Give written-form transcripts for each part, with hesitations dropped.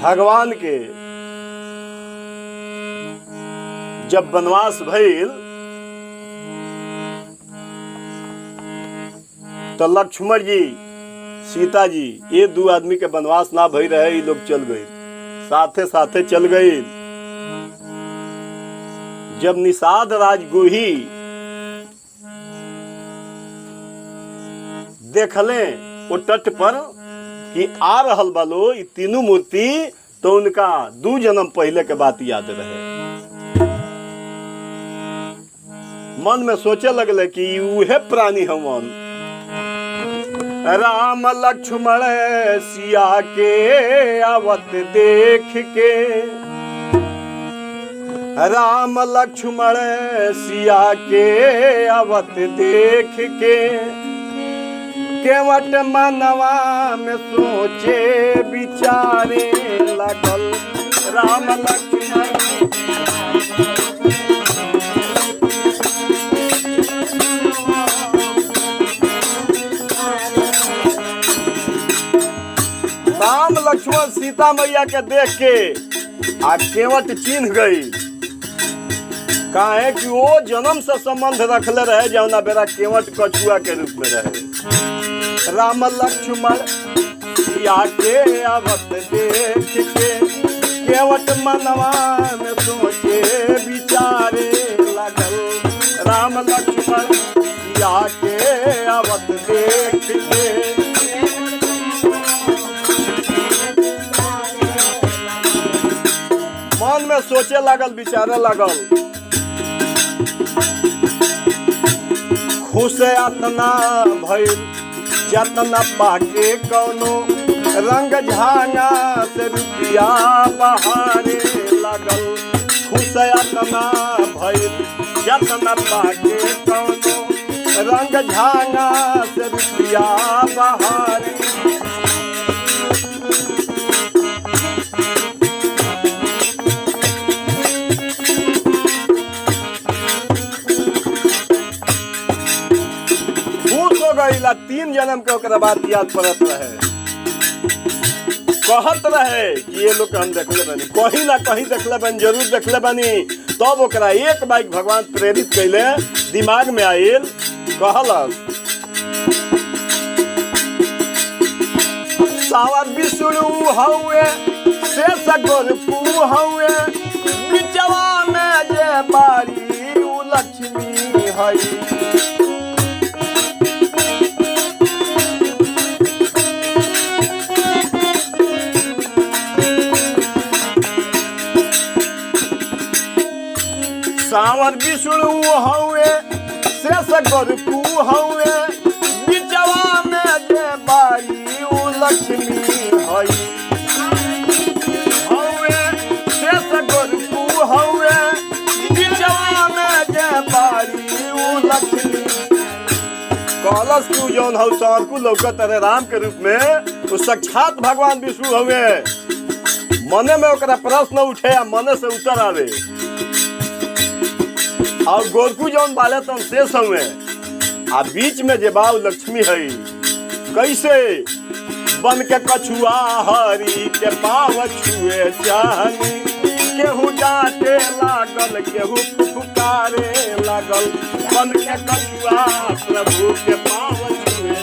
भगवान के जब वनवास भइल तो लक्ष्मण जी सीता जी ये दो आदमी के वनवास ना भई रहे, ये लोग चल गए, साथे साथे चल गए। जब निषाद राजगुही देखले वो तट पर कि आ रहल बालो ये तीनों मूर्ति, तो उनका 2 जन्म पहले के बात याद रहे। मन में सोचे लगले कि उहे प्राणी हमन। राम लक्ष्मण सिया के आवत देख के, राम लक्ष्मण सिया के आवत देख के, केवट मनवा में सोचे विचारे लगल। राम लक्ष्मण राम लक्ष्मण सीता मैया के देख के आ केवट चिन्ह गई, काहे कि वो जन्म से संबंध रखले रहे जौना बेरा केवट कछुआ के रूप में रहे। राम लक्ष्मण सिया के आवत देख के, केवट मनवा में सोचे विचारे लगल। राम लक्ष्मण सिया के आवत देख के, मन में सोचे लागल, विचारे लागल। खुश अतना भइल जतना पाके कौनो, रंग झांगा से रुपया बहारे लागल। खुश अतना भइल जतना पाके कौनो, रंग झांगा से रुपया बहारे। गईला 3 जन्म के ओकरा बात याद पड़त रहे, कहत रहे कि ये लोग हम देखले बानी, कहीं ना कहीं देखले बानी, जरूर देखले बानी। तब ओकरा एक बाइक भगवान प्रेरित कैले, दिमाग में आयल, कहलस सावर विष्णु हउए शेष गोरपू हउए, बिचवा में जे बारी उ लक्ष्मी हई। सावर विष्णु हउए शेष गोरपू हउए, बिचवा में जे बारी उ लक्ष्मी हई। हउए शेष गोरपू हउए, बिचवा में जे बारी उ लक्ष्मी। कहलस तू जौन हउ सबको लौकत रहे राम के रूप में, वो साक्षात भगवान विष्णु हउए। मने में ओकरा प्रश्न उठे, मने से उतर आवे। और गोरखू जौन बाले तन शेष हुए, आ बीच में जे बाऊ लक्ष्मी हई। कैसे बन के कछुआ हरी के पाव छुए चाहनी, केहू डांटे लागल केहू फुफकारे लागल। बन के कछुआ प्रभु के पाव छुए,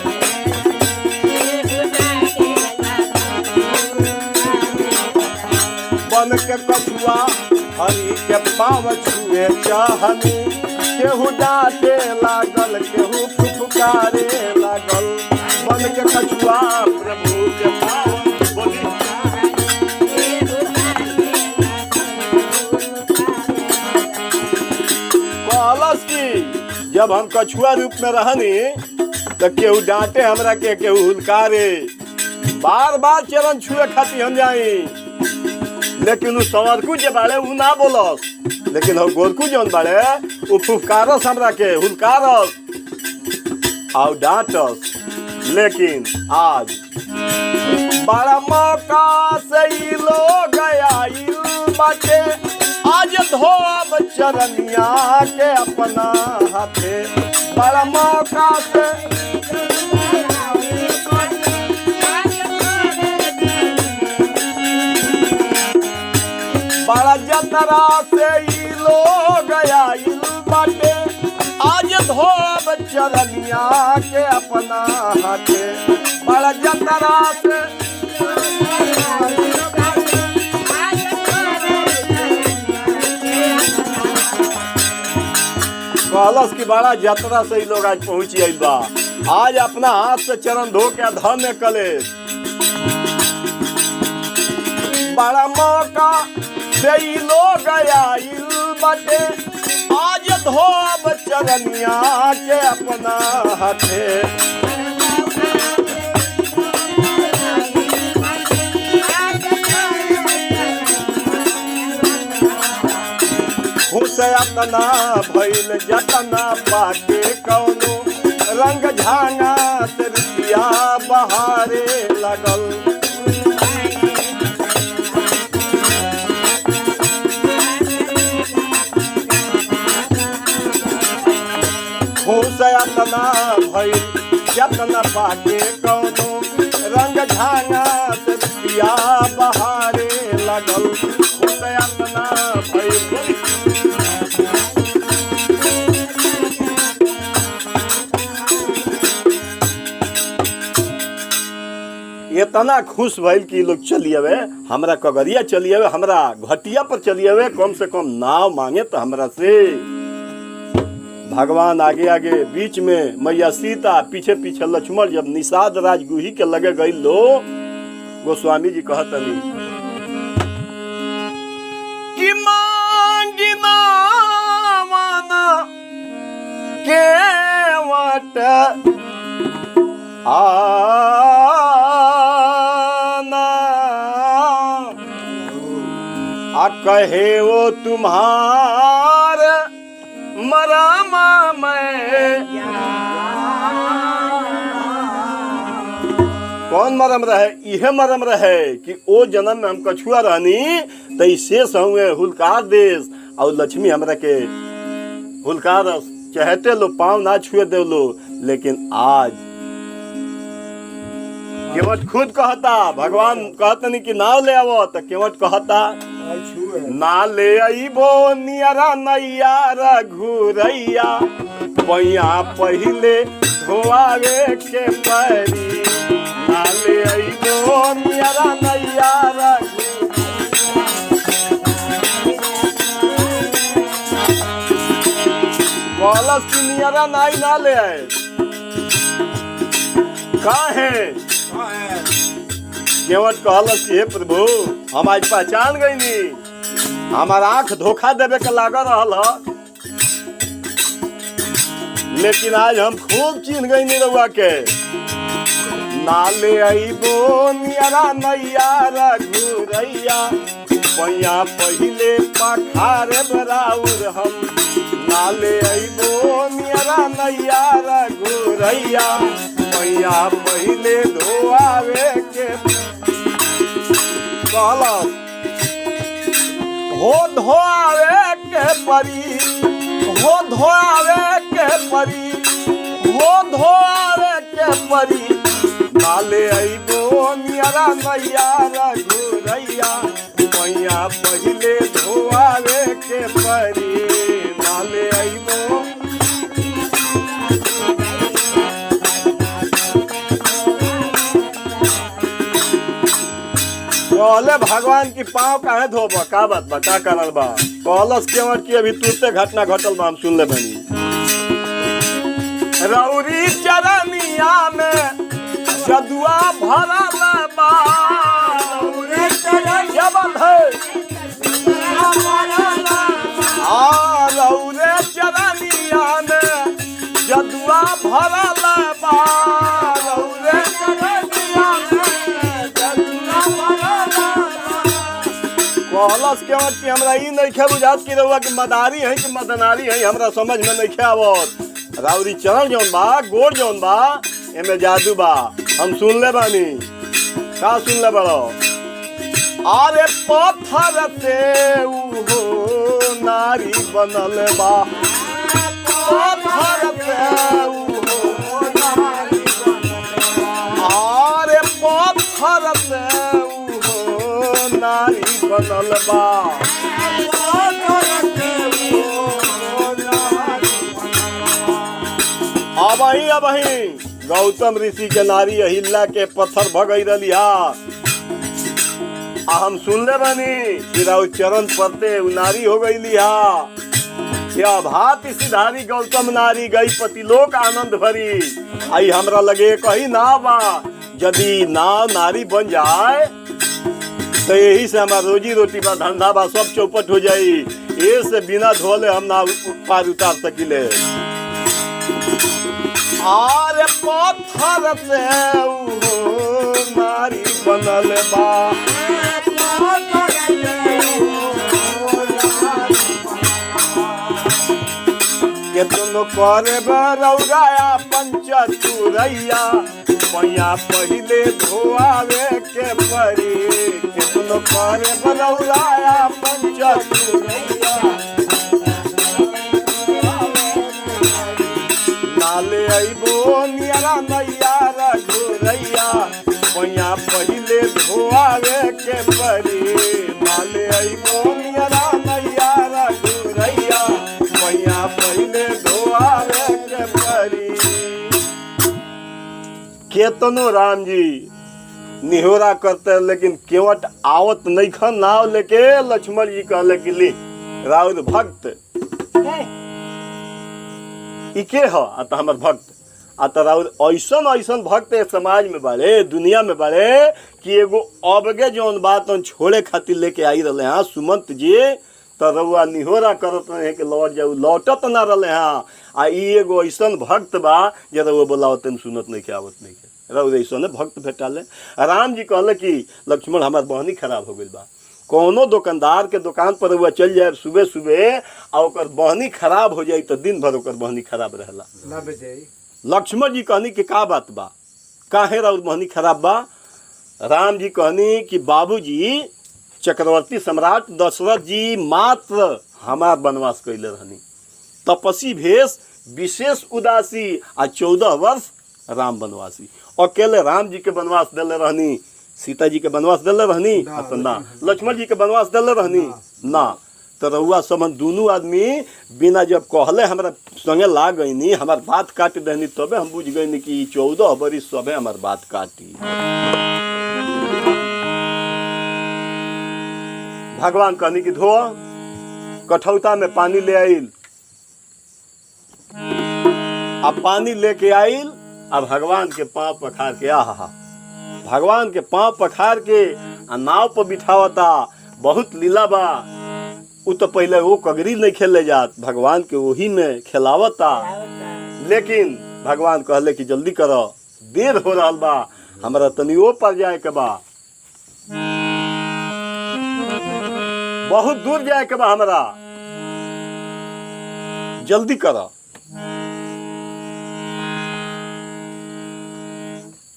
बन के कछुआ हरी के पाव छुए चाहनी, केहू डांटे लागल केहू फुफकारे लागल। बन के कछुआ प्रभु के पाव बोली। कहलस कि जब हम कछुआ रूप में रहनी तो केहू डांटे हमरा के, केहू हुलकारे, बार बार चरण छुए खातिर हम जाई। लेकिन उ संवरकू जे बाड़े उ ना बोलस, लेकिन हम गोरकू जौन बाड़े उ फुफकारस हमरा के, हुलकारस और डांटस। लेकिन आज बड़ा मौका से ई लोग आइल बाटे, आज धोब चरनिया के अपना हाथे। बड़ा मौका से जतरा से ई लोग आइल बाटे आज धोब चरनिया के अपना हाथे बड़ा जतरा से कहलस की बड़ा यात्रा से ही लोग आज पहुंची आइल बा आज अपना हाथ से चरण धो के धन्य कले बड़ा मौका से ही लोग आइल बाटे आज धोब चरनिया के अपना हाथे खुश अपना भइल जतना पाके कौनो रंग झांगा रुपया बहारे लगल खुश अपना भइल जतना पाके कौनो रंग झांगा रुपया बहारे लगल खुश अपना भइल इतना खुश भइल कि लोग चली आवे हमरा कगरिया चली आवे हमरा घटिया पर चली आवे कम से कम नाव मांगे तो हमरा से भगवान आगे आगे बीच में मैया सीता पीछे पीछे लक्ष्मण जब निषाद राजगुही के लगे गई लो गोस्वामी जी कहतनी कि मांगी नावन के वट कहे वो तुम्हार मरम में कौन मरम रहे इहे मरम रहे कि ओ जन्म में हम कछुआ रहनी तो शेष हुए हुलकार देश और लक्ष्मी हमरा के हुलकार चहते लो पाँव ना छुए दे लो लेकिन आज केवट खुद कहता भगवान कहतनी कि नाव ले आवो तो केवट कहता ना ले आइबो नियरा नैया रघुरैया पैया पहिले धोआवे के परी ना ले आइबो नियरा नैया कलश की नियरा नाई ना ले आए काहे केवट कहलस हे प्रभु हम आज पहचान गई नी हमारा आंख धोखा देवे के लाग रहा लेकिन आज हम खूब चिन्ह गई नी रउआ के नाले आइबो नियरा नैया रघुरैया पैया पहिले पखारे बराउर हम नाले आइबो नियरा नैया रघुरैया पैया पहिले धोआवे के हो धोआवे के परी हो धोआवे के परी हो धोआवे के परी नाले आइबो नियरा नैया रघुरैया पैया पहिले धोआवे के परी नाले आइबो कहले भगवान की पाँव काहे धोब का बात बा का करल बा कहलस केवट की अभी तुरते घटना घटल बा हम सुन ले बनी रौरी चरनिया में जदुआ भरल बा रौरी चरनिया है रौरे चरनिया में जदुआ भरल बा रौरे चरनिया में जदुआ भरल कहलस केवट की हमरा ई नइखे बुझात कि रउआ के मदारी है कि मदनारी है हमरा समझ में नइखे आवत राउरी चरण जौन बा गोड़ जौन बा एमे जादू बा हम सुन ले बानी का सुन ले बड़ो अरे पत्थर से उहो नारी बनल बा पत्थर से उहो नारी अरे पत्थर से उहो नारी बनल बा अबही गौतम ऋषि के नारी अहिल्या के पत्थर भगई रही हम सुनले बनी कि राउ चरण पड़ते उ नारी हो गई लिहा। या भात सिधारी गौतम नारी गई पतिलोक आनंद भरी। आई हमरा लगे कही ना बा यदि नाव नारी बन जाए तो यही से हमारा रोजी रोटी बा धंधा बा सब चौपट हो जाई। ये से बिना धोले हम ना पार उतार सकिले। आरे पत्थर से नारी बनल बा केतनो करे बरौराया पंचतुरैया पैया पहिले धोआवे के परी। केतनो करे बरौराया पंचतुरैया नाले अइबो नियरा नैया रघुरैया पैया पहिले धोआवे के परी। नाले अइबो नियरा नैया रघुरैया पैया पहिले धोआवे के परी। केतनो राम जी निहोरा करते लेकिन केवट आवत नहीं खन नाव लेके। लक्ष्मण जी कहले कि ली राउर भक्त इके ह अत हमर भक्त अत राउर ऐसन ऐसन भक्त समाज में बाड़े दुनिया में बाड़े कि एगो अबगे जौन बात छोड़े खातिर लेके आई रहे हाँ सुमंत जी तो रउआ निहोरा करत रहे कि लौट जाऊ लौटत ना रहे हाँ। आ एगो ऐसन भक्त बा जे रउआ बोलावत सुनत नहीं के आवत नहीं के रउआ ऐसन भक्त भेटाले। राम जी कहले कि लक्ष्मण हमार बहनी खराब हो गई बा। कोनो दुकानदार के दुकान पर रउआ चल जाए सुबह सुबह आ ओकर बहनी खराब हो जाई तो दिन भर ओकर बहनी खराब रहेला। लक्ष्मण जी कहनी कि का बात बा काहे राउर बहनी खराब बा। राम जी कहनी कि बाबूजी चक्रवर्ती सम्राट दशरथ जी मात्र हमार वनवास कैले रहनी तपस्वी भेष विशेष उदासी आ 14 वर्ष राम वनवासी। अकेले राम जी के वनवास दिले रहनी सीता जी के वनवास दिले रहनी ना लक्ष्मण जी के वनवास दिले रहनी ना। तो रउआ समन दोनों आदमी बिना जब कहले हमरा संगे ला गईनी हमार बात काट देनी तबे हम बुझ गईनी कि 14 बरिस सबे हमार बात काटी। भगवान कहनी कि धो कठौता में पानी ले आइल। अब पानी लेके आइल अब भगवान के पांव पखार के आहा भगवान के पांव पखार के नाव पर बिठावता। बहुत लीला बा उ तो पहले वो कगरी नहीं खेले जात भगवान के वही में खिलावता। लेकिन भगवान कहले कि जल्दी करो देर हो रहा बा हमरा तनियो पर जाए के बा बहुत दूर जाए के बा हमरा जल्दी करो।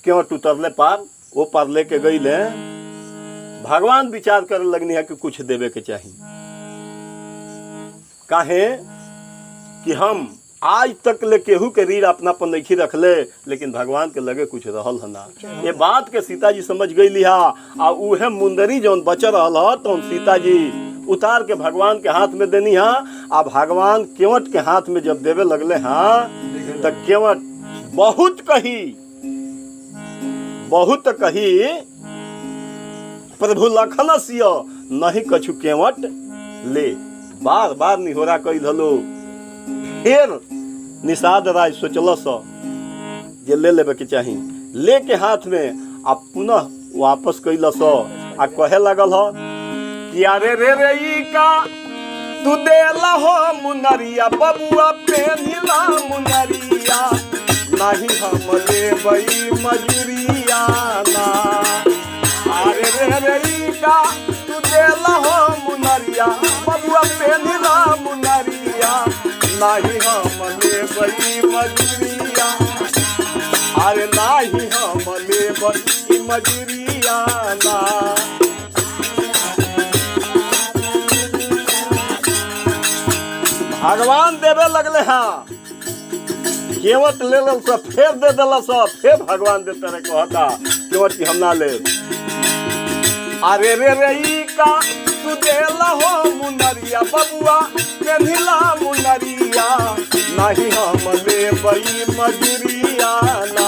क्यों उतरले पार वो पार लेके गई ले। भगवान विचार करे लगनी है कि कुछ देवे के चाहिए। काहे कि हम आज तक ले केहू के रीढ़ अपना पर नहीं रख ले लेकिन भगवान के लगे कुछ रहल है ना। ये बात के सीता जी समझ गई लिहा आ उहे मुंदरी जौन बच रहल है तो सीता जी उतार के भगवान के हाथ में देनी हा। आ भगवान केवट के हाथ में जब देवे लगले हाँ तो केवट बहुत कही प्रभु लखन सिय नहीं कछु केवट ले। बार बार निहोरा कई धलो फिर निषाद राय सोचल जे ले लेवे के चाही लेके हाथ में आ पुनः वापस कैलस आ कहे लगल ह कि अरे रे ई का तू देला हो मुनरिया बबुआ पेनिला मुनरिया नहीं हम लेबई मजूरिया ना। अरे रे ई का तू देला हो मुनरिया बबुआ पेनिला मुनरिया नहीं हम लेबई मजूरिया। अरे नहीं हम लेबई मजूरिया ना। भगवान देवे लगले हाँ केवट ले लो सब फिर दे दिला सब फिर भगवान देते रहे कहता केवट की हम ना ले। अरे रे ई का तू देला हो मुनरिया बबुआ पेन्हिला मुनरिया नहीं हम लेबई मजूरिया ना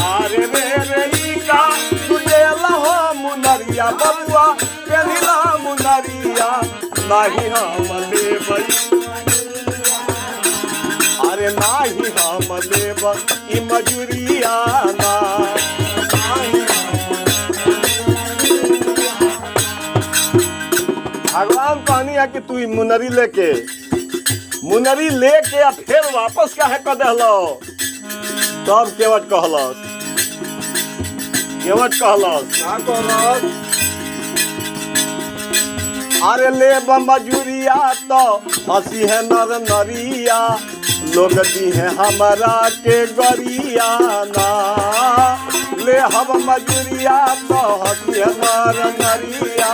अरे रे ई का तू देला हो मुनरिया बबुआ पेन्हिला मुनरिया नहीं हम लेबई अरे नाही हम लेबई मजूरिया ना भगवान कहनी है कि तू मुनरी लेके आ फिर वापस काहे क देहलो तब केवट कहलस का कहलस अरे ले मजूरिया तो हंसी है नर नरिया लोग दी है हमारा के गरिया ना ले हम मजूरिया तो हंसी है नर नरिया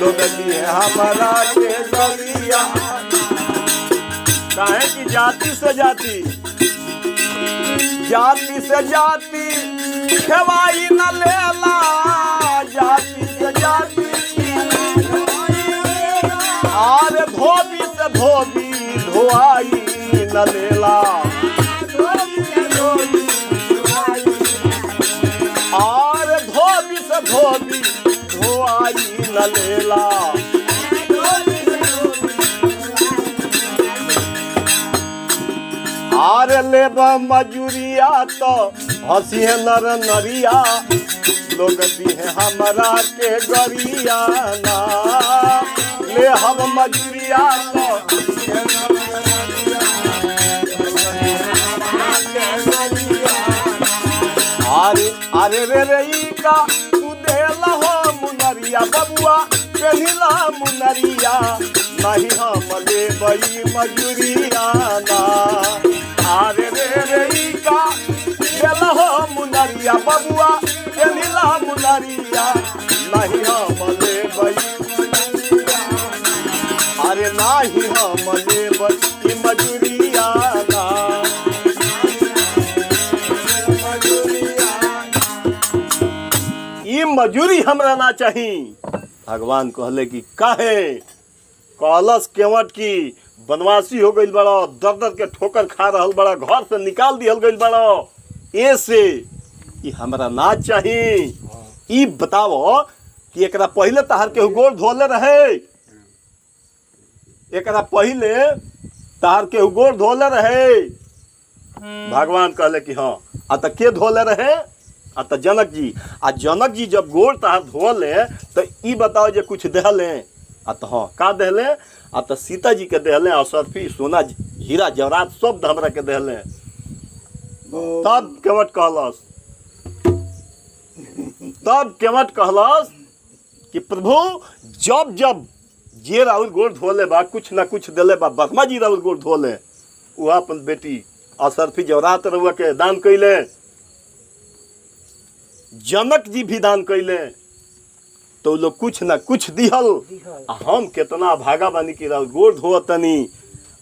लोग दी है हमारा के गरिया काहे की जाति से जाति खेवाई न लेला जाति से जाति आरे धोबी से धोबी धोआई न लेला आरे धोबी से धोबी धोआई न लेला आरे लेब मजूरिया तो हंसी है नर नरिया लोग दी है हमारा के गरिया ना ले हम मजूरिया तो अरे रे ई का तू देला हो मुनरिया बबुआ पेन्हिला मुनरिया नहीं हम लेबई मजूरिया ना अरे रे ई का देला हो मुनरिया बबुआ पेन्हिला मुनरिया नहीं हम लेबई अरे नाही हम लेबई मजूरिया ना ई मजूरी हमरा ना चाही भगवान कहले कि काहे कहलस केवट की बनवासी हो गइल बड़ा दर दर के ठोकर खा रहल बड़ा घर से निकाल दिहल गइल बड़ा ऐसे ई हमरा ना चाही ई बताओ कि एकरा पहले तहार के गोड़ धोले रहे एकरा पहले तहार के गोड़ धोले रहे भगवान कहले कि हाँ आ त के धोले रहे आ त जनक जी जब गोड़ तहार धोले तो ई बताओ जे कुछ देहले आ त हाँ का देहले आ त सीता जी के देहले और सरफी सोना हीरा जवरात सब हमरा के देहले तब केवट कहलस कि प्रभु जब जब जे राहुल गोड़ धोले बा कुछ ना कुछ देले बा बर्मा जी राहुल गोड़ धोले वह अपन बेटी असरफी जवरात रहुआ के दान कैले जनक जी भी दान कैले तो लोग कुछ ना कुछ दिहल हम कितना भागा बानी की राहुल गोड़ धोतनी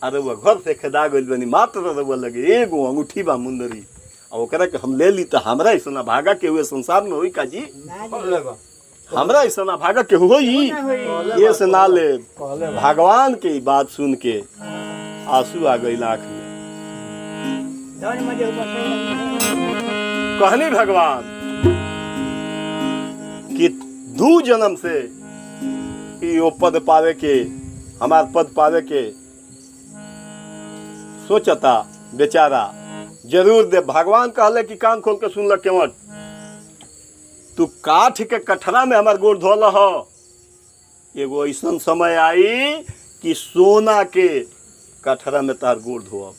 अरे वह घर से खेदा गइल बनी मात्र रहुआ लगे एगो अंगूठी बा मुंदरी और ओकरा के हम ले ली तो हमरा ऐसा भागा के हुए संसार में होई का जी हमरा ऐसा भागा के होई ये से ना ले भगवान के बात सुन के आंसू आ गई आँख में कहनी भगवान कि 2 जन्म से यो पद पावे के हमार पद पावे के सोचता बेचारा जरूर दे भगवान कहले कि कान खोल के सुन ल केवट तू काठ के कठरा में हमार गोड़ धोल हो एगो ऐसा समय आई कि सोना के कठरा में तार गोड़ धोब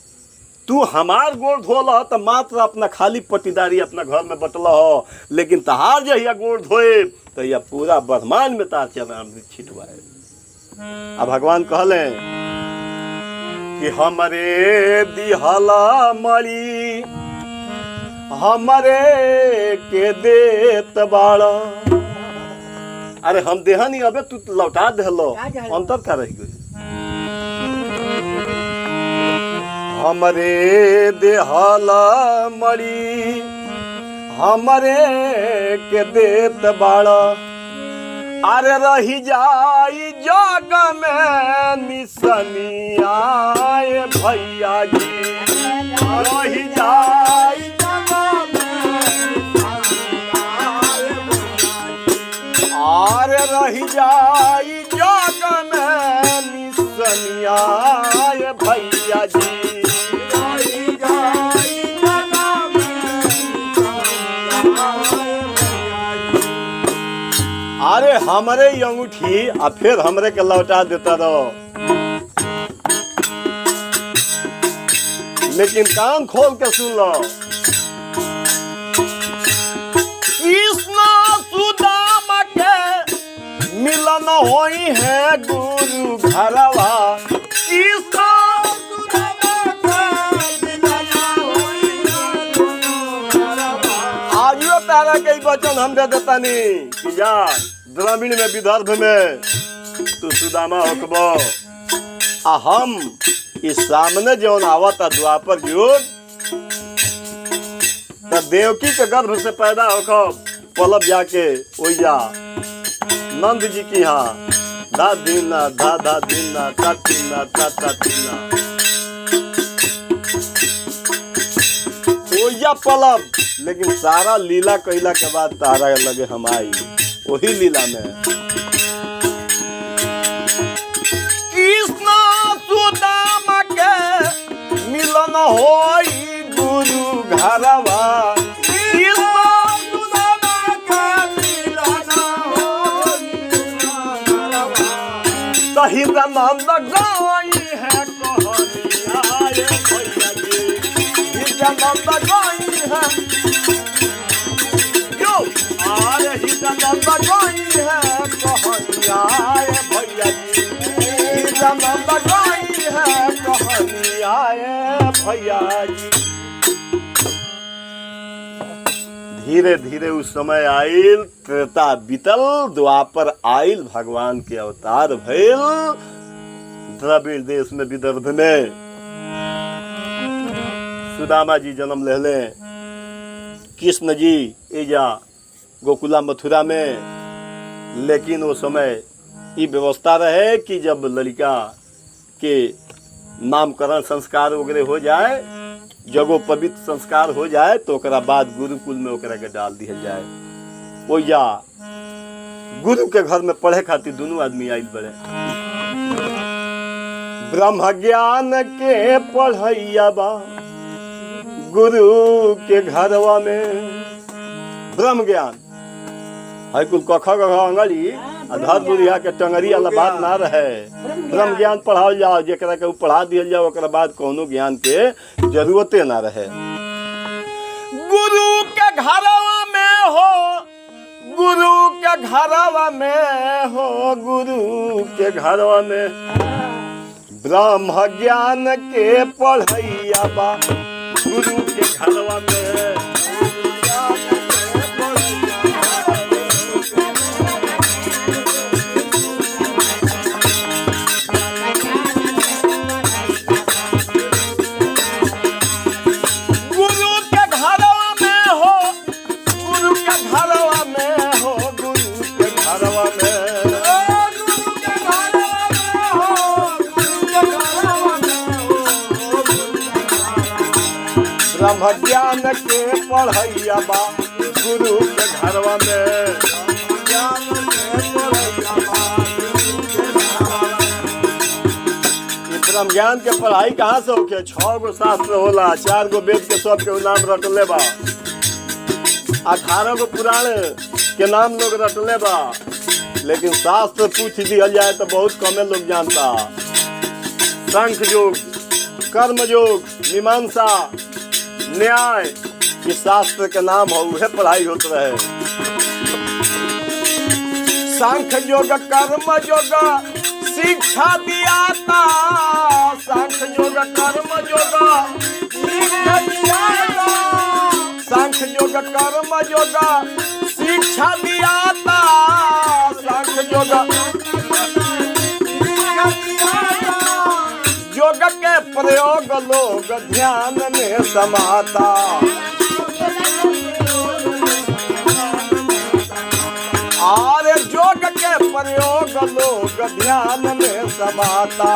तू हमार गोड़ धोल हो तो मात्र अपना खाली पट्टीदारी अपना घर में बटल हो लेकिन तहार जहिया गोड़ धोए तो यह पूरा ब्रह्मांड में तार चरण छिटवाए अब भगवान कहले कि हमरे दिहला मरी हमरे के देत बाड़ा अरे हम देहनी अबे तू लौटा देहलो अंतर का रह गई हमरे देहला मरी हमरे के देत बाड़ा अरे रही जाई जग में निसनिया भैया जी, रही जाई अरे रही जाई जग में निसनिया भैया जी, रही जाई जग में। अरे हमरे ये अंगूठी आ फिर हमरे के लौटा देता रहो, लेकिन कान खोल के सुन लो। कृष्ण सुदामा के मिलन होई है गुरु घरवा, कृष्ण आजियो तारा के वचन हम दे देता नहीं कि जा द्रविड़ में विदर्भ में तू सुदामा होकबो, आ हम इस सामने जौन आवता द्वापर युग त देवकी के गर्भ से पैदा होकर पलब जाके ओइजा नंद जी की यहाँ धा दीना धा धा दीना ता तीना ता ता तीना ओइजा पलब। लेकिन सारा लीला कैला के बाद तारा लगे हम आई वही लीला में। कृष्ण सुदामा के मिलन होई गुरु घरवा, हिरानंद गाई है कहानिया भैया जी, हिरानंद गाई है यो, अरे हिरानंद गाई है कहानिया भैया जी, हिरानंद गाई है कहानिया भैया जी। धीरे धीरे उस समय आइल, त्रेता बीतल, द्वापर आइल, भगवान के अवतार भइल द्रविड़ देश में विदर्भ में। सुदामा जी जन्म लेले, कृष्ण जी एजा गोकुला मथुरा में। लेकिन वो समय ये व्यवस्था रहे कि जब लड़का के नामकरण संस्कार वगैरह हो जाए, जब वो पवित्र संस्कार हो जाए तो ओकरा बाद गुरुकुल में ओकरा के डाल दिया जाए। वो या गुरु के घर में पढ़े खातिर दोनों आदमी आइल बड़े। ब्रह्म ज्ञान के पढ़ैया बा गुरु के घरवा में। ब्रह्म ज्ञान है कुल कखा कखा अंगली आधार बुढ़िया के टंगरी वाला बात ना रहे। ब्रह्म ज्ञान पढ़ाओ जाओ, जेकरा के पढ़ा दिया जाओ, ओकरा बाद कोनो ज्ञान के जरूरते ना रहे। गुरु के घरवा में हो, गुरु के घरवा में हो, गुरु के घरवा में ब्रह्म ज्ञान के पढ़ैया बा गुरु के घरवा में। ब्रह्म ज्ञान के पढ़ैया बा गुरु के घरवा में। ब्रह्म ज्ञान के पढ़ाई कहाँ से होके? 6 गो शास्त्र होला, 4 गो वेद के सब के नाम रटले बा, 18 गो पुराण के नाम लोग रटले बा। लेकिन शास्त्र पूछ दिया जाए तो बहुत कमे लोग जानता। सांख्य योग, कर्म योग, मीमांसा, न्याय, ये शास्त्र के नाम हो, वह पढ़ाई होते रहे। सांख्य योग, कर्म योग शिक्षा दिया था, सांख्य योग, कर्म योग शिक्षा दिया था, सांख्य योग, कर्म योग शिक्षा दिया था, सांख्य योग योग के प्रयोग लोग ध्यान में समाता। और योग के प्रयोग लोग ध्यान में समाता।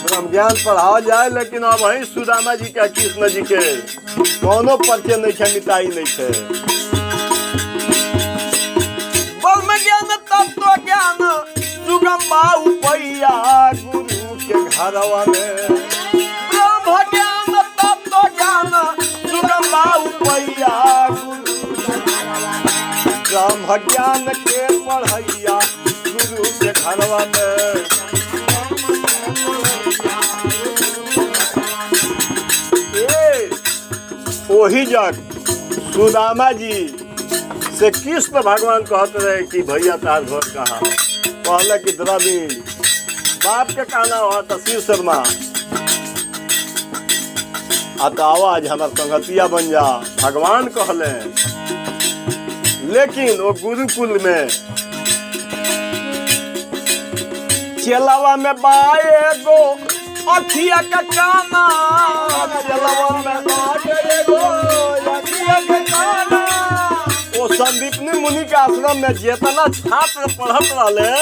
ब्रह्म ज्ञान पढ़ाओ जाए, लेकिन अब वही सुदामा जी के कृष्ण जी के कोनो परिचय नहीं है, मिटाई नहीं है। ब्रह्म ज्ञान तत्व ज्ञान सुगम बाऊ पैया गुरु के घरवा में। ब्रह्म ज्ञान तत्व ज्ञान सुगम बाऊ पैया ब्रह्म ज्ञान के पढ़ैया गुरु के घरवा में। वही जग सुदामा जी से कृष्ण भगवान कहते रहे कि भैया तार घर कहाँ। कहले कि द्रविड़ बाप के कहना हुआ तो शिव शर्मा आज हमार संगतिया बन जा। भगवान कहले, लेकिन वो गुरुकुल में चेलावा में बाए गो अखिया का काना। चेलावा में बाए गो अखिया का काना। वो संदीपनी मुनि के आश्रम में जितना छात्र पढ़त रहे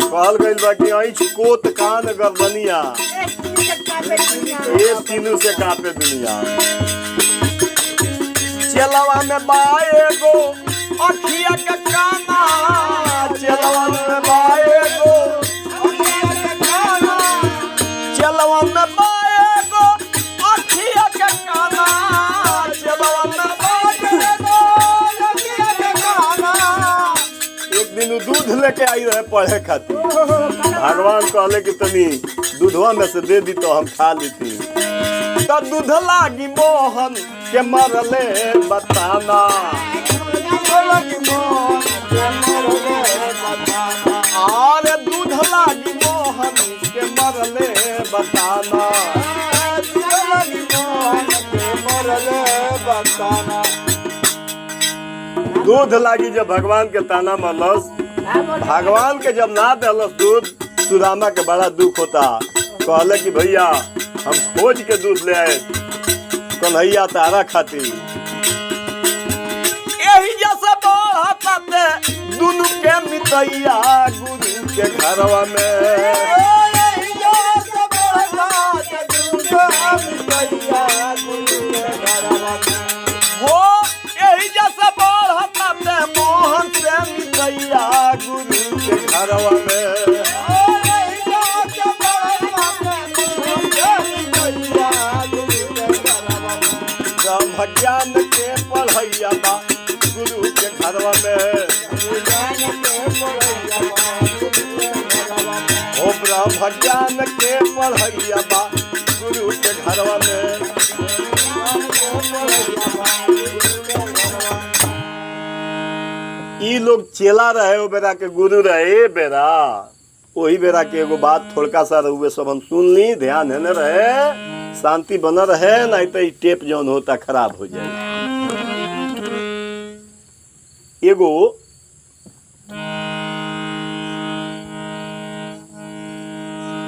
कहल गई बा कि ऐछ कोत कान गर्दनिया ये तीनों से कांपे दुनिया। चेलावा में बाए गो अखिया का काना। चेलावा में बाए गो अखिया का काना। चेलावा में बाए गो अखिया का काना। चेलावा में बाए गो अखिया का काना। एक दिन दूध लेके आई रहे पढ़े खातिर। भगवान कहले कि तनी दूधवा में से दे दी तो हम खा लेती। तो दूध लागी मोहन के मरले बताना। और दूध लागी मोहन के मरले बताना। दूध लागी जब भगवान के ताना मरलस, भगवान के जब ना दलस दूध, सुदामा के बड़ा दुख होता। कहले कि भैया हम खोज के दूध ले आए कन्हैया तारा खातिर। यही जैसा बढ़ता दुनू के मितैया गुरु के घरवा में। हो यही जैसा बढ़ता मोहन से मितैया गुरु के घरवा में। ब्रह्म ज्ञान के पढ़ैया बा गुरु के घरवा में। ओ ब्रह्म ज्ञान के पढ़ैया बा गुरु के घरवा में। ई लोग चेला रहे, वो बेरा के गुरु रहे बेरा। वही बेरा के एगो बात थोड़का सा रहुए सब हम सुन ली, ध्यान है न रहे, शांति बना रहे, नहीं तो टेप जौन होता खराब हो जाए। एगो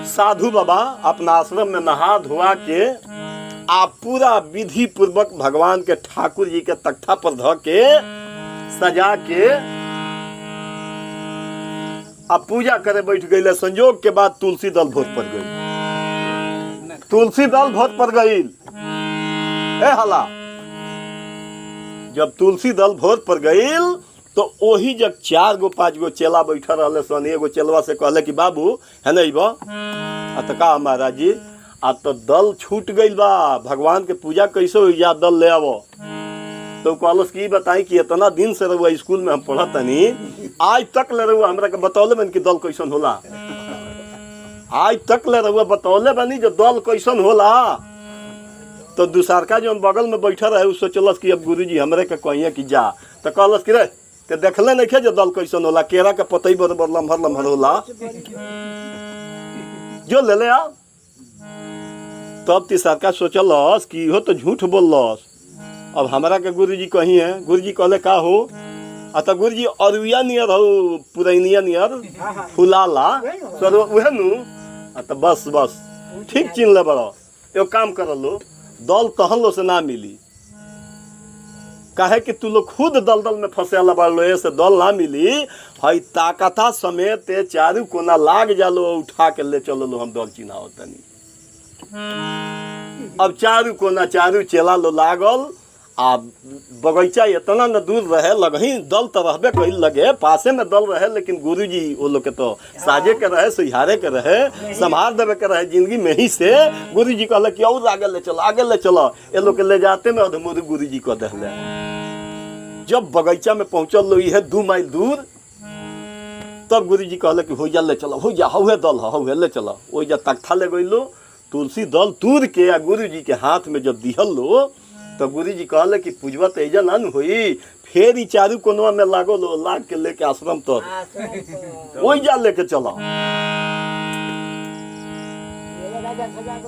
साधु बाबा अपना आश्रम में नहा धोआ के आप पूरा विधि पूर्वक भगवान के ठाकुर जी के तख्ता पर ध के सजा के अब पूजा करे बैठ गई। संजोग के बाद तुलसी दल भोज पर गई। तुलसी दल भोज पर गई हला। जब तुलसी दल भोज पर गई तो वही जब 4 गो 5 गो चेला बैठा रहे सन। एगो चेलवा से कहले कि बाबू है नहीं बा का महाराज जी आ तो दल छूट गई बा, भगवान के पूजा कैसे हो या दल ले आवो। तो कहलस कि बताई कि इतना दिन से रहुआ स्कूल में हम पढ़त तनी, आज तक ले रहुआ हमरा के बतौले बन कि दल कैसन होला। आज तक ले रहुआ बतौले बनी जो दल कैसन होला। तो दूसरका जो बगल में बैठा रहे उस सोचलस कि अब गुरुजी हमरे के कहिए कि जा। तो कहलस कि रे ते देखले नहीं खे जो दल कैसन होला, केरा के पतई बराबर लम्हर लम्हर होला, जो ले ले आ। तब तीसरका सोचलस कि इहो तो झूठ बोललस, अब हमरा के गुरुजी कही है। गुरुजी कहले का हो तो गुरुजी अरुया नियर हो, पुरैनिया नियर फुलाला सर उहे नु। तो बस बस ठीक चिन्ह ले बड़ो। एगो काम कर लो, दल तहन लो से ना मिली, काहे कि तू लोग खुद दलदल में फंसेला बाड़ो, से दल ना मिली। हई ताकता समेत चारू कोना लाग जालो, उठा के ले चलो लो, हम दल चिन्हाओ तनी। अब चारू कोना चारू चेला लो लागल, आ बगीचा इतना न दूर रहे, लगही दल तो रहबे कहीं लगे, पासे में दल रहे, लेकिन गुरुजी वो लोग के तो साजे के रहे, सुहारे के रहे, संभाल देवे के रहे जिंदगी में ही से। गुरुजी कहले कि और आगे ले चलो, आगे ले चलो। ये लोग के ले जाते में अधमुरी गुरुजी को दहले। जब बगीचा में पहुंचल लो ये 2 माइल दूर, तब गुरुजी कहले कि हो जा ले चलो, हो जा, हौहे दल हौहे ले चलो। वो जा तख्ता ले गई लो, तुलसी दल तूर के आ गुरुजी के हाथ में जब दिहल लो, तो गुरुजी कहले कि पूजवा तो एजा ना हुई, फिर चारू कोनवा में लागो लो, लाग के लेके आश्रम तो वही जा लेके चलो।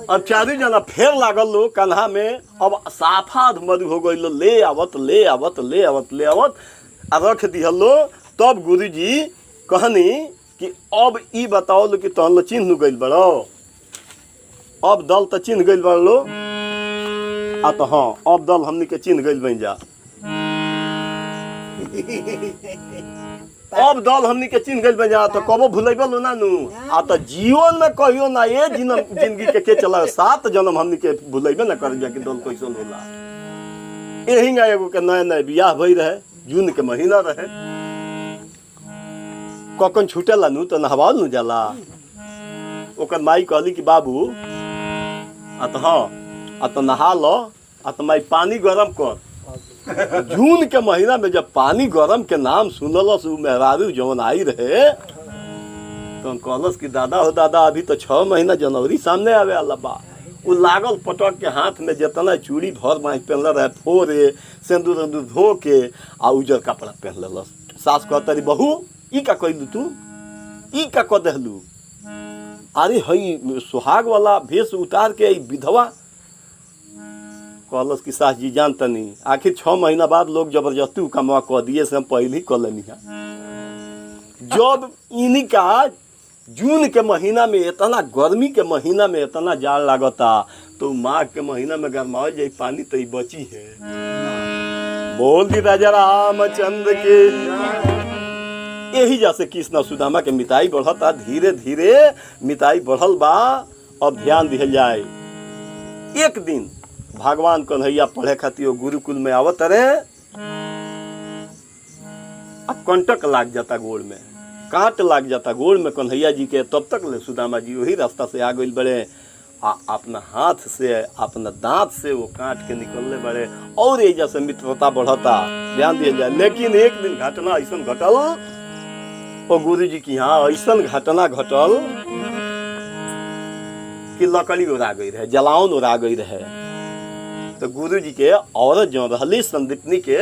अब चारू जना फिर लागल लो कन्हा में, अब साफा मधु हो गई लो, ले आवत ले आवत ले आवत ले आवत आ रख दिहल लो। तब गुरुजी कहनी कि अब ई बताओ लो कि तहन लो चिन्ह गइल बड़ो, अब दल तो चिन्ह गइल बड़ो, आ तो हाँ अब दल हमनी के चिन्ह गइल बन जा। अब दल हमनी के चिन्ह गइल बन जा, तो कबो भूलेबो ना नु। आ तो जीवन में कहियो ना ये जिंदगी के चला 7 जन्म हमनी के भूलेबे ना कर जा कि दल कैसन होला। एही ना एगो के नया नया बियाह भई रहे, जून के महीना रहे, कखन छूटेला नु तो नहवाल नु जाला। ओकर माई कहली कि बाबू आ तो हाँ आ तो नहा लो, आ तो माई पानी गरम कर। जून के महीना में जब पानी गरम के नाम सुनलस उ मेहरारू जवन आई रहे, तो कहलस कि दादा हो दादा, अभी तो 6 महीना जनवरी सामने आवे वाला बा। उ लागल पटक के हाथ में जितना चूड़ी भर बाँह पहनले रहे, फोरे सिंदूर धो के आ उजर कपड़ा पहन लेलस। सास कहतरी बहू ई का कइलू तू, ई का क देहलू? अरे हई सुहाग वाला भेष उतार के विधवा। कहलस कि सास जी जानतनी, आखिर 6 महीना बाद लोग जबरदस्ती कमवा कह दिए से हम पहले ही कर लेनी है। जब इनका जून के महीना में इतना गर्मी के महीना में इतना जाड़ लागता, तो माघ के महीना में गरमाओ जाए पानी तो बची है। बोल दी राजा रामचंद्र के। यही जैसे कृष्ण सुदामा के मिताई बढ़ता, धीरे धीरे मिताई बढ़ल बा। अब ध्यान दिहल जाए, एक दिन भगवान कन्हैया पढ़े खातिर गुरुकुल में आवत रहे, अब कंटक लाग जाता गोड़ में, कांट लाग जाता गोड़ में कन्हैया जी के। तब तक ले सुदामा जी वही रास्ता से आ गई बड़े, अपना हाथ से अपना दांत से वो काट के निकलने बड़े, और ये जैसे मित्रता बढ़ता। ध्यान दिया जाए। लेकिन एक दिन घटना ऐसा घटल, वो गुरु जी की यहाँ ऐसा घटना घटल कि लकड़ी उड़ा गई रहे, जलावन उड़ा गई रहे। तो गुरु जी के औरत जो रहली, संदीपनी के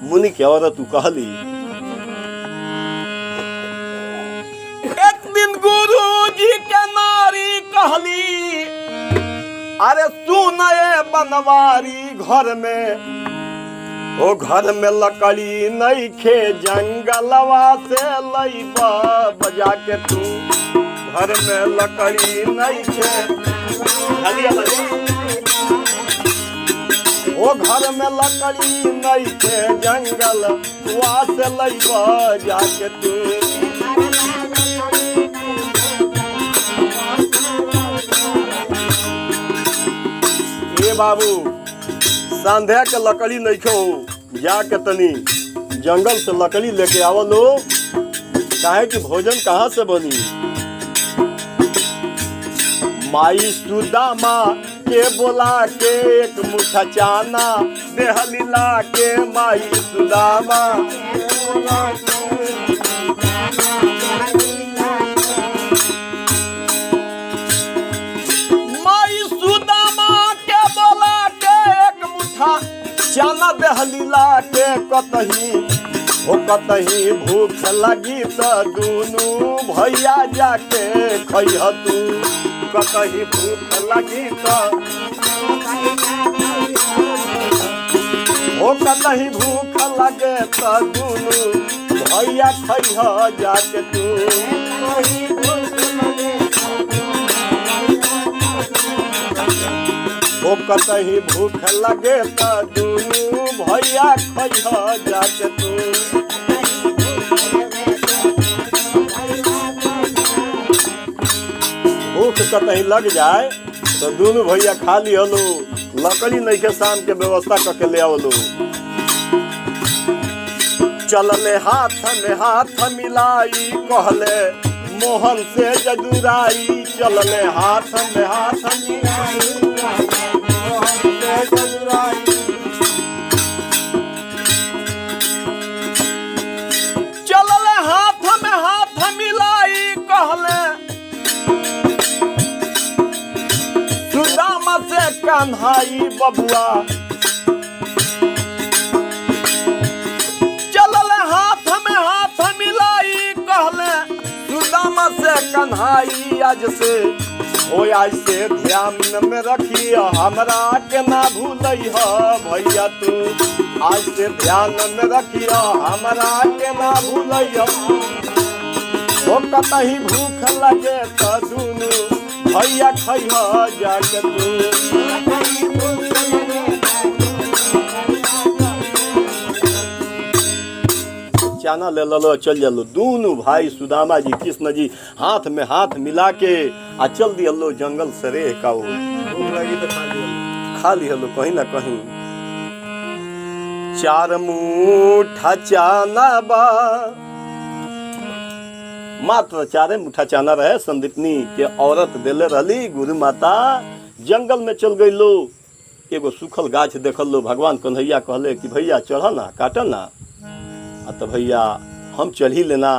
मुनि के औरत कहली, एक दिन गुरु जी के नारी कहली, अरे सुनए बनवारी घर में, ओ घर में लकड़ी नहीं खे, जंगलवा से लईबा बजा के तू, घर में लकड़ी नहीं खे, ओ घर में लकड़ी नहीं खे, जंगल वहाँ से लईबा जाके तू। ए बाबू, संध्या के लकड़ी नहीं खो, जाके तनी जंगल से लकड़ी लेके आवलो, काहे कि भोजन कहाँ से बनी। माई सुदामा के बोला के एक मुठा चाना देहली ला के, माई सुदामा चाना देहलीला के, कतही हो कतही भूख लगी तो दूनू भैया जाके खइह तू, कतही भूख लगी तो हो कतही भूख लगे तो दूनू भैया खइह जाके तू। वो कतही भूख लगे त दुनू भैया खइह जाके तू। भूख कतही लग जाए तो दोनों भैया खा लिहलो, लकड़ी नहीं के शाम के व्यवस्था करके ले आवलो। चलले हाथ में हाथ मिलाई कहले मोहन से जदुराई, चलले हाथ में हाथ मिलाई मोहन से जदुराई। चलले हाथ में हाथ मिलाई कहले सुदामा से कन्हाई बबुआ। चलले हाथ में हाथ मिलाई कहले सुदामा से कन्हाई। आज से ओ आज से ध्यान में रखिए हमरा के ना भूलई भैया तू। आज से ध्यान में रखिए हमरा के ना भूलई। ओ कतही भूख लगे त दुनू भैया खइह जाके तू। चाना ले लो चल जलो दोनों भाई सुदामा जी कृष्ण जी हाथ में हाथ मिला के आ चल दियलो जंगल सरे का। भूख लगी तो खा लिहलो कहीं ना कहीं। चार मुठा चाना बा, मात्र चारे मुठा चाना रहे संदीपनी के औरत देले रहली। गुरु माता जंगल में चल गई लो, एगो सूखल गाछ देखल लो। भगवान कन्हैया कहले कि भैया चढ़ ना काट ना, तो भैया हम चढ़ ही लेना।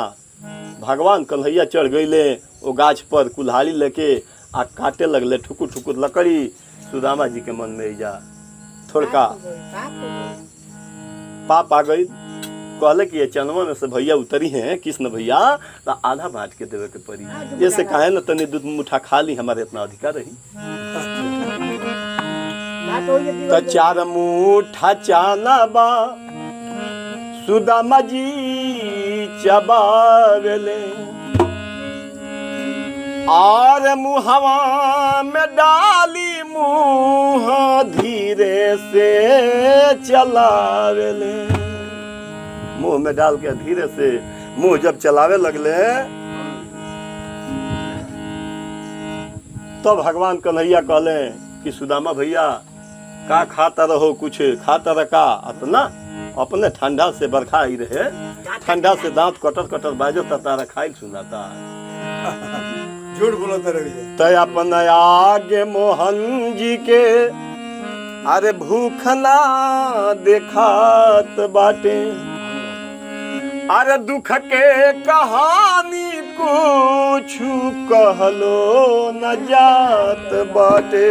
भगवान कन्हैया चढ़ गईले वो गाछ पर कुल्हाड़ी लेके आ काटे लगले ठुकुर ठुकुर लकड़ी। सुदामा जी के मन में जा थोड़का पाप आ गई। कहले कि ये चनवा में से भैया उतरी हैं कृष्ण भैया तो आधा बांट के देवे के पड़ी। ऐसे काहे न तनी दूध मुठा खा ली, हमारे इतना अधिकार रही। तो चार मुठा चाना बा सुदामा जी चबावेले और मुहवा में डाली मुँह धीरे से चलावेले। मुंह में डाल के धीरे से मुंह जब चलावे लगले तो भगवान कन्हैया कहले कि सुदामा भैया का खाता रहो, कुछ खाता रखा अपना अपने ठंडा से बरखा ही रहे। ठंडा से दांत कटर कटर बाजो तारा खाई सुनाता झूठ बोलता रही। तय अपन आगे मोहन जी के अरे भूख ना देखात बाटे। अरे दुख के कहानी कुछ कहलो न जात बाटे।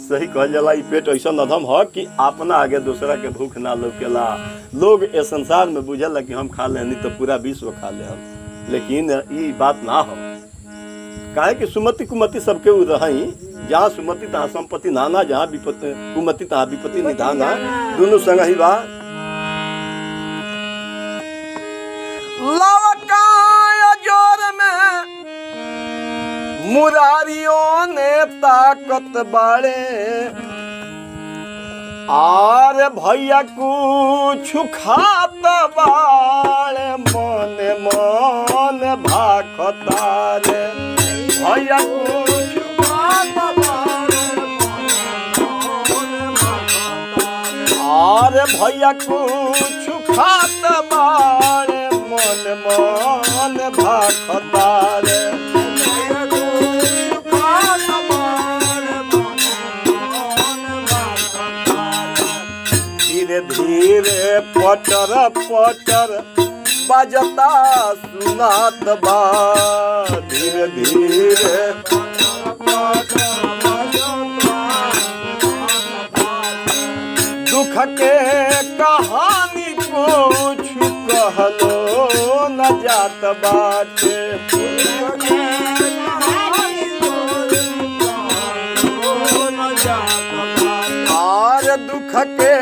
सही कहल जाला ई पेट ऐसा अधम है कि अपना आगे दूसरा के भूख ना लौकेला। लोग इस संसार में बुझला कि हम खा लेनी तो पूरा विश्व खा ले हम, लेकिन ई बात ना हो। काहे कि सुमति कुमति सबके रही, जहाँ सुमति तहाँ संपत्ति नाना, जहाँ विपत्ति कुमति तहाँ विपत्ति निधाना, दोनों संग ही बा। लवकाया जोर में मुरारियों ने ताकत बाड़े। आर भैया कुछ खात बाड़े मन मन भाखतारे। भैया कुछ खात बाड़े आर भैया कुछ खात बाड़े मन मन भाखतारे। धीरे धीरे पटर पटर बजता सुनात बा। धीरे धीरे दुख के कहानी कुछ कहलो न जात बाटे। और दुख के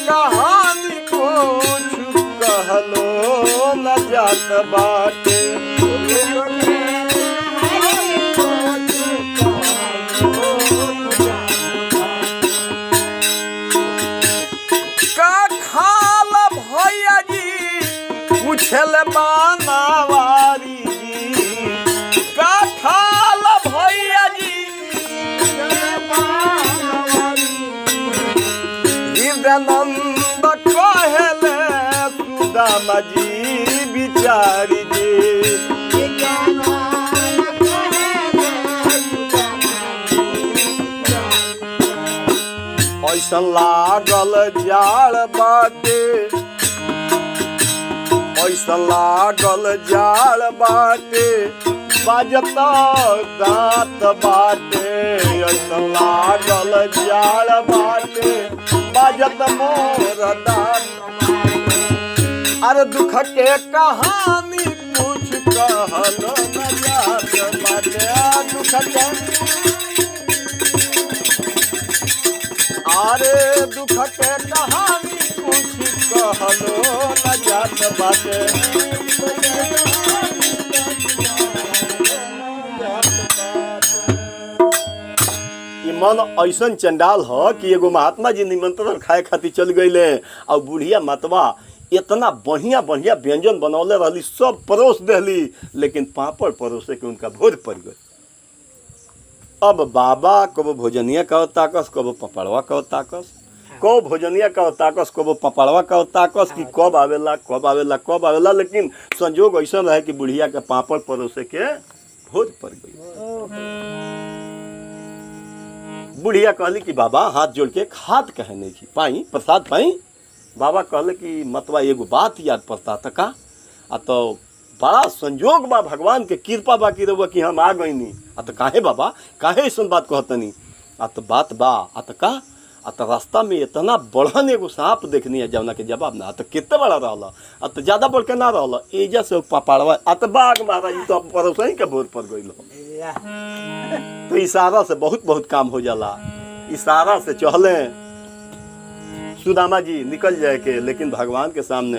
कहानी कुछ कहलो न जात बाटे। जी बिचारी जी। ऐसन लागल जाड़ बाटे, ऐसन लागल जाड़ बाटे, बाजत दांत बाटे। ऐसन लागल जाड़ बाटे, बाजत मोर दांत। अरे दुख के कहानी कुछ कहलो न जात बाटे। दुख के अरे दुख के कहानी कुछ कहलो न जात बाटे। ई मन ऐसन चंडाल ह कि एगो महात्मा जी निमंत्रण खाए खातिर चल गईले और बुढ़िया मतवा इतना बढ़िया बढ़िया व्यंजन बनौले रहली, सब परोस देली, लेकिन पापड़ परोसे के उनका भोज पड़ गई। अब बाबा कबो भोजनिया का ताकस, कबो पपड़वा का ताकस, कबो भोजनिया का ताकस, कबो पपड़वा का ताकस कि कब आवेला कब आवेला कब आवेला। लेकिन संजोग ऐसा रहे कि बुढ़िया के पापड़ परोसे के भोज पड़ गई। बुढ़िया कहली कि बाबा हाथ जोड़ के खाद कहने की पाई प्रसाद पाई। बाबा कहले कि मतवा एगो बात याद पड़ता तका आ तो बड़ा संजोग बा, भगवान के कृपा बा कि रहुआ कि हम आ गईनी। आ तो काहे बाबा काहे ऐसा बात कहतनी? आ तो बात बा आ तो का आ तो रास्ता में इतना बढ़न एगो सांप देखनी है जवना के जवाब ना। आ तो कितने बड़ा रहला, आ तो ज्यादा बढ़ के ना रहला, एजा से पपाड़वा आ तो बाघ महाराज तो परोसही के भोर पर गई। तो इशारा से बहुत बहुत काम हो जाला। इशारा से चहले सुदामा जी निकल जाए के, लेकिन भगवान के सामने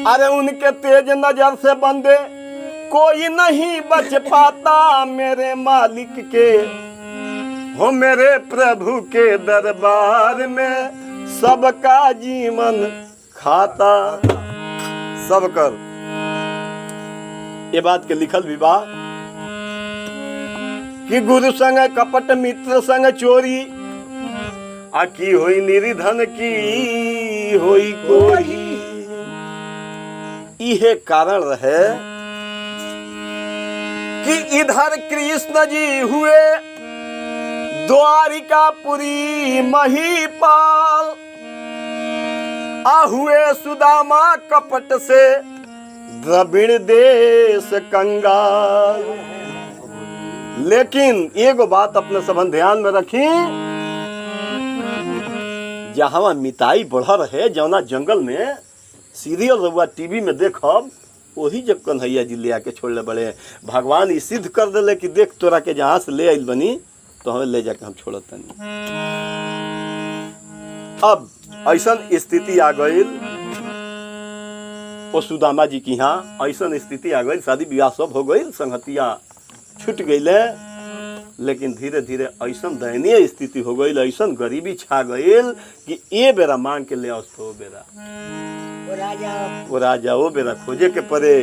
अरे उनके तेज नजर से बंदे कोई नहीं बच पाता। मेरे मालिक के हो मेरे प्रभु के दरबार में सबका जीवन खाता। सब कर ये बात के लिखल विवाह कि गुरु संग कपट मित्र संग चोरी, आ की होई निर्धन की होई कोई। इहे कारण रहे कि इधर कृष्ण जी हुए द्वारिकापुरी महीपाल, आ हुए सुदामा कपट से द्रविड़ देश कंगाल। लेकिन एगो बात अपने सबन ध्यान में रखी, जहाँ मिताई बढ़ रहे जौना जंगल में सीरियल रहुआ टीवी में देखब, वही जब कन्हैया जी ले आके छोड़ले बड़े। भगवान ये सिद्ध कर दिले कि देख तोरा के जहाँ से ले आइल बनी तो हमें ले जाके हम छोड़त नहीं। अब ऐसा स्थिति आ गई वो सुदामा जी की, यहाँ ऐसा स्थिति आ गई, शादी विवाह सब हो गई, संगतिया छूट गईले। लेकिन धीरे धीरे ऐसा दयनीय स्थिति हो गई, ऐसा गरीबी छा गई कि ए बेरा मांग के ले आओ तो बेरा वो राजा वो बेरा खोजे के पड़े।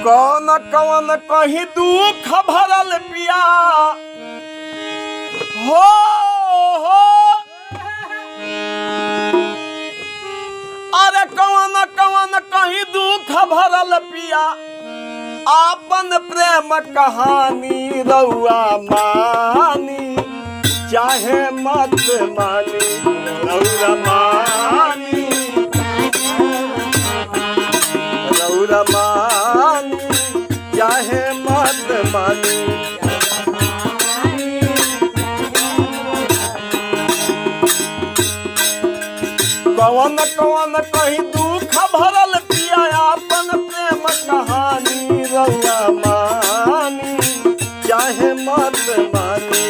कौन कौन कहीं दुख भरल पिया हो अरे कौन कौन कहीं दुख भरल पिया, आपन प्रेम कहानी रउआ मानी चाहे मत मानी। रउआ मानी रउआ मानी चाहे मत मानी। कौन कौन कहीं दुख भरल पिया, आपन प्रेम कहानी रउआ मानी चाहे मत मानी।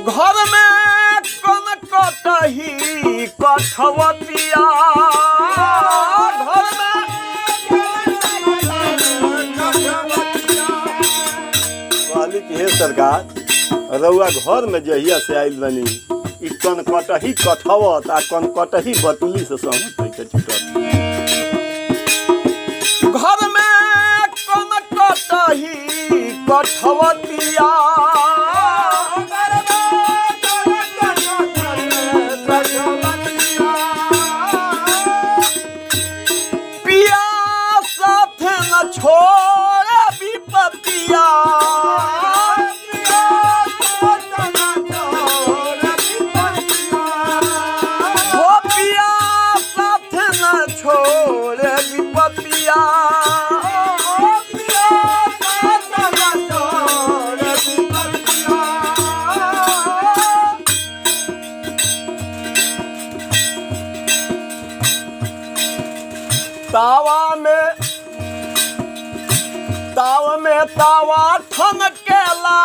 घर में कौन कटही कठवतिया, घर में कहली कि हे सरकार रउआ घर में जहिया से आइल बनी ई कन कटही कठवत आ कन कटही बतुली से सहमत है के छुटत घर में कन कटही कठवतिया पिया साथ न छोड़े विपतिया छोड़े विपतिया तावा में तावा ठनकेला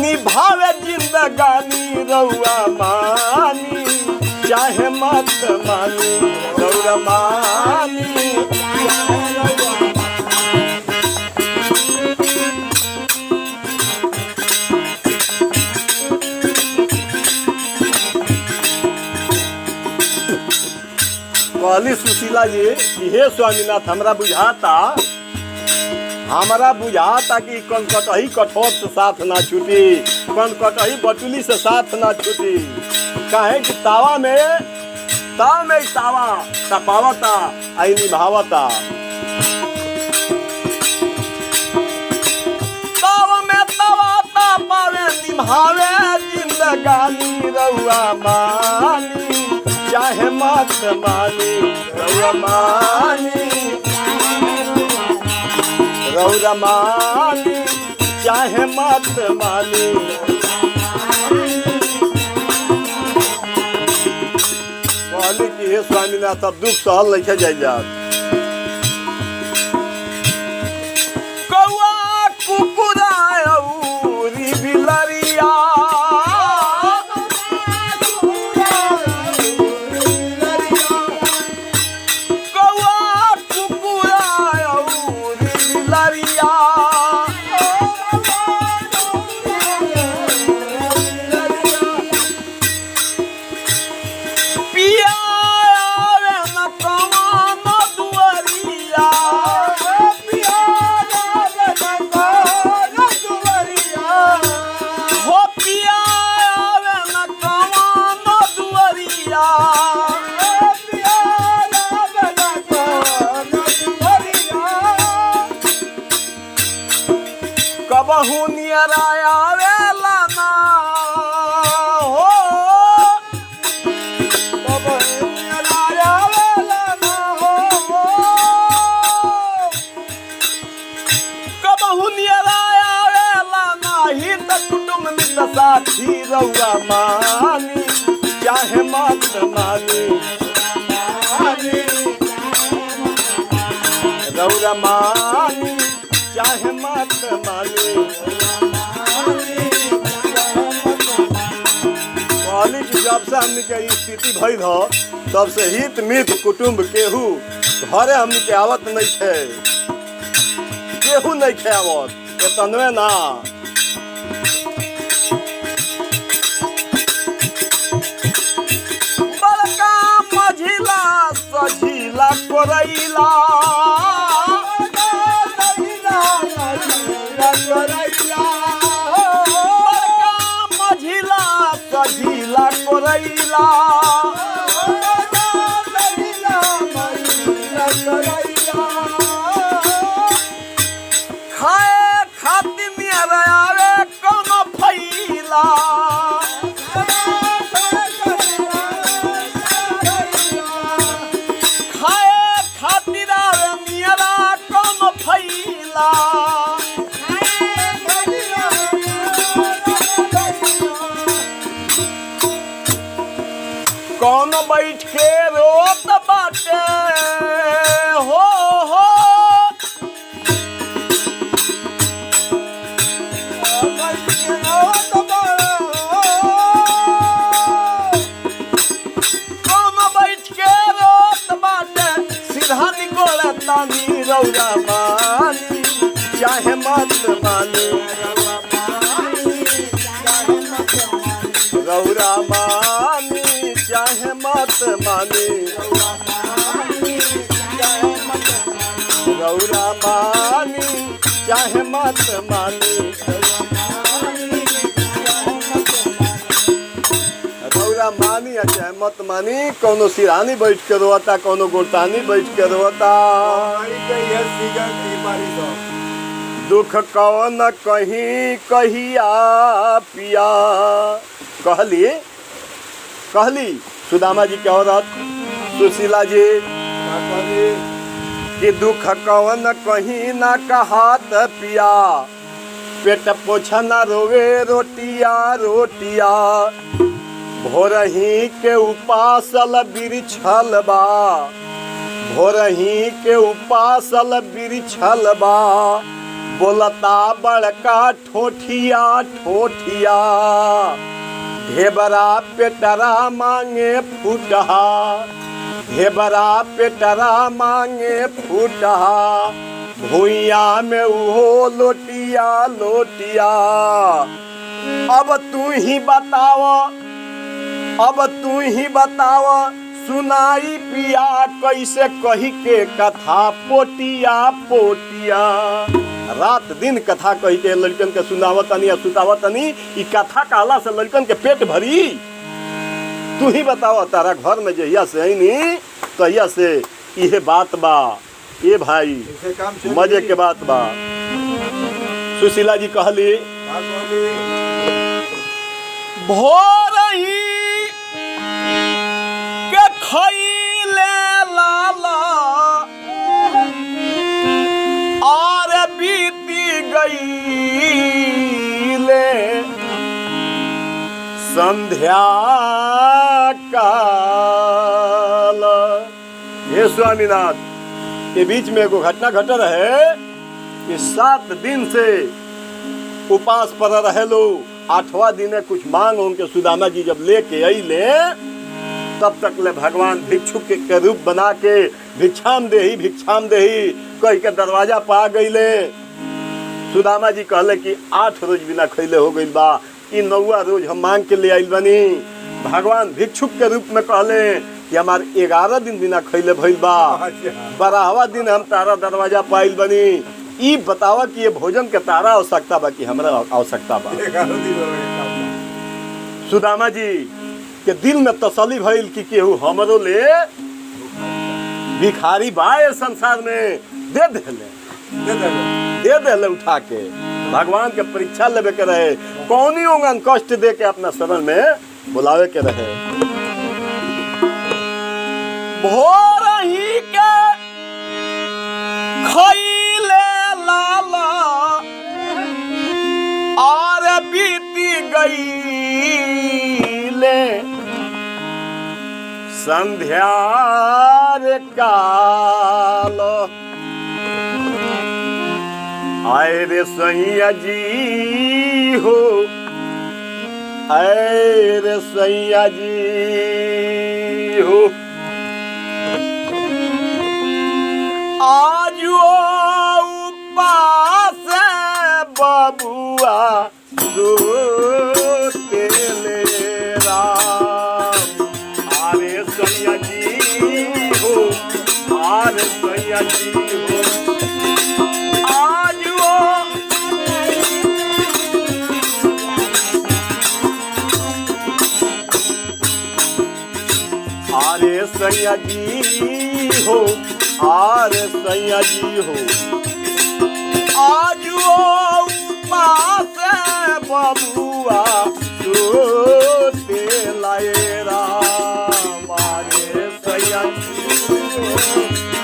निभावे जिंदगानी रउआ मानी चाहे मत मानी रउआ मानी कहली सुशीला जी कि हे स्वामीनाथ हमरा बुझाता कि कन कटही कठोर से साथ ना छूटी कन कटही बटुली से साथ ना छूटी काहे कि तावा तपावता आई निभावता तावा में तवा तपावे निभावे जिंदगानी रउआ मानी चाहे मत मानी रउआ मानी रउआ मानी चाहे मत मानी कहली कि हे स्वामीनाथ अब दुख सहल नहीं जाइए कौआ कुकुरा औरी बिलरिया कबहू नियराया वेला ना हो कबहू नियराया वेला ना हो कबहू नियराया वेला ना ही त कुटुंब मित्र साथी रउआ मानी चाहे मत मानी रउआ मानी चाहे मत मानी कहली कि जब से हमनी के स्थिति भइल हो तब से हित मित कुटुंब केहू घरे हमनी के आवत नहीं थे केहू नहीं खे आवत तनवे ना बड़का मझिला सझिला कोरैला मझिला सझिला कोरैला खाए खातिर नियर आवे कोनो फैला खाए खातिर आवे नियरा कोनो फैला कौन बैठ के रोत बाटे हो रौरा मानी चाहे मत मानी रौरा मानी चाहे मत मानी रौरा मानी चाहे मत मानी रौरा मानी या चाहे मत मानी कोनो सिरानी बैठ के रोता कोनो गोरतानी बैठ के रोता दुख कौन कहीं कहिया पिया कहली सुदामा जी के औरत सुशीला जी कि दुख कौन कहीं ना कहत पिया पेट पोछा न रोवे रोटिया रोटिया भोरही के उपासल बिरछल बा भोरही के उपासल बिरछल बा बोलता बड़का ठोठिया ठोठिया ढेबरा पेटरा मांगे फूटहा ढेबरा पेटरा मांगे फूटहा भुइया में उहो लोटिया लोटिया अब तू ही बताव सुनाई पिया कैसे कही के कथा पोटिया पोटिया रात दिन कथा कही के लड़कन के सुनावतनी या सुतावतनी ई कथा कहला से लड़कन के पेट भरी तू ही बताओ तारा घर में जहिया से आईनी तहिया से इहे बात बा ए भाई मजे के बात बा सुशीला जी कहली भोरही के खइले लाला और बीती गईले संध्या काल। हे स्वामीनाथ के बीच में एगो घटना घट रहे कि 7 दिन से उपास पर रहे लो 8वां दिन कुछ मांग उनके सुदामा जी जब लेके अइले तब तक ले भगवान भिक्षुक के रूप बना के भिक्षाम देही कह के दरवाजा पा गईले। सुदामा जी कहले कि 8 रोज बिना खैले हो गइल बा ई 9वां रोज हम मांग के ले आइल बनी। भगवान भिक्षुक के रूप में कहले कि हमार 11 दिन बिना खैले भइल बा 12वां दिन हम तारा दरवाजा पाइल बनी। ई बतावा कि ये भोजन के तारा आवश्यकता बा कि हमरा आवश्यकता बा। सुदामा जी के दिल में तसल्ली भइल कि केहू हमरो ले भिखारी बा ए संसार में दे देले उठा के भगवान के परीक्षा लेवे के रहे कौनी ओंगन कष्ट दे के अपना शरण में बुलावे के रहे। भोरही के खइले लाला और बीती गईले संध्या काल। आए रे सैया जी हो आए रे सैया जी हो आज उपास बबुआ रोते ले राम। आरे सैया जी हो आरे सैया जी हो आज आरे सैया जी हो आरे सैया जी हो आज उपास बबुआ रोते लाए राम। आरे सैया जी हो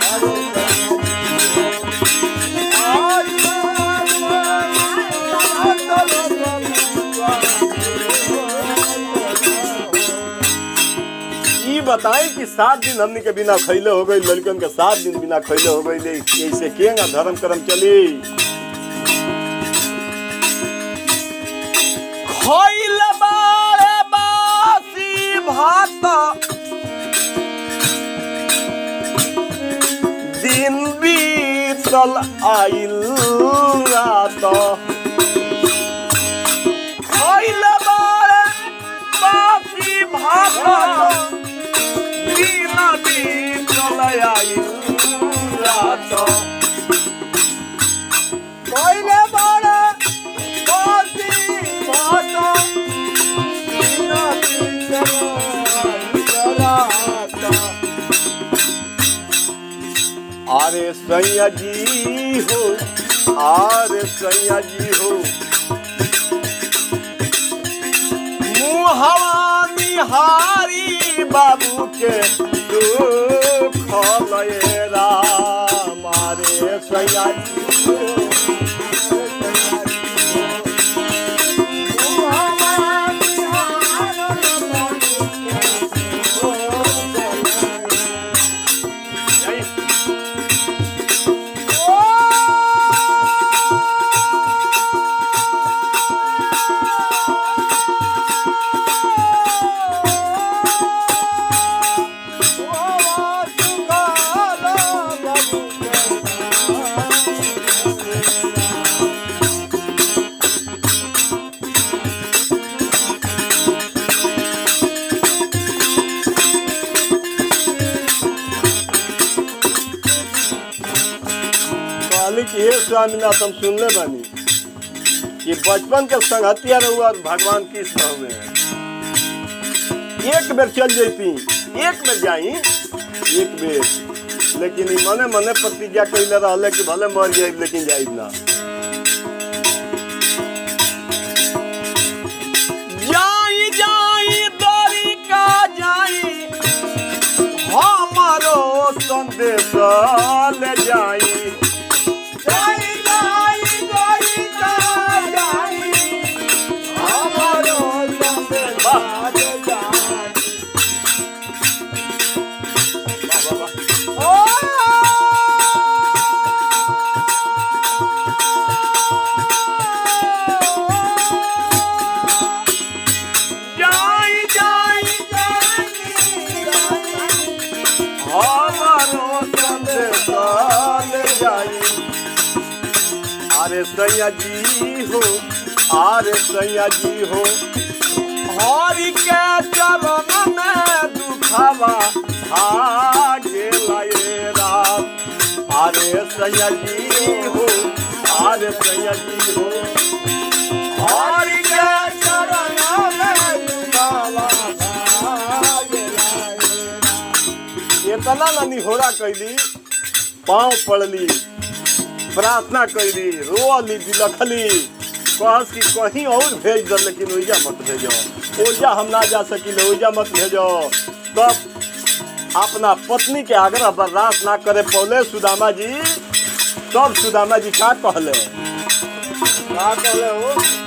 बताएं कि 7 दिन हमने के बिना खैले हो गई लड़कन के 7 दिन बिना खैले हो गई ऐसे केंगा धर्म कर्म चली। खैले बारे बासी भात दिन बीत बीतल आइल रात आइल बारे बासी भात दिन बीतल आइल रात पहले बड़ा बासी भात दिन बीतल रात अरे सैया जी हो अरे सैया जी हो मुहवा निहारी बाबू के दुख लये राम अरे सैया जी हो ये स्वामीनाथ हम सुनले बानी कि बचपन के संगतिया रहुआ भगवान कृष्ण में एक बेर चल जैती एक बेर जाई एक बेर लेकिन ई मने मने प्रतिज्ञा कैले रहले कि भले मर जाए लेकिन जाइब ना जाई जाई दरी का जाई हमारो संदेश ले जाई अरे सैया जी हो अरे सैया जी हो हरि के चरण में दुखावा भागे लाए राम अरे सैया जी हो अरे सैया जी हो हरि के चरण में दुखावा भागे लाए राम इतना नानी होरा कैली पाँव पड़ली प्रार्थना कैली रोली दिलखली कहस कि कहीं और भेज दो लेकिन ओइजा मत भेजो ओइजा हम ना जा सकिले ओइजा मत भेजो तब अपना पत्नी के आग्रह बर्दाश्त ना करे पौले सुदामा जी तब सुदामा जी का कहले हो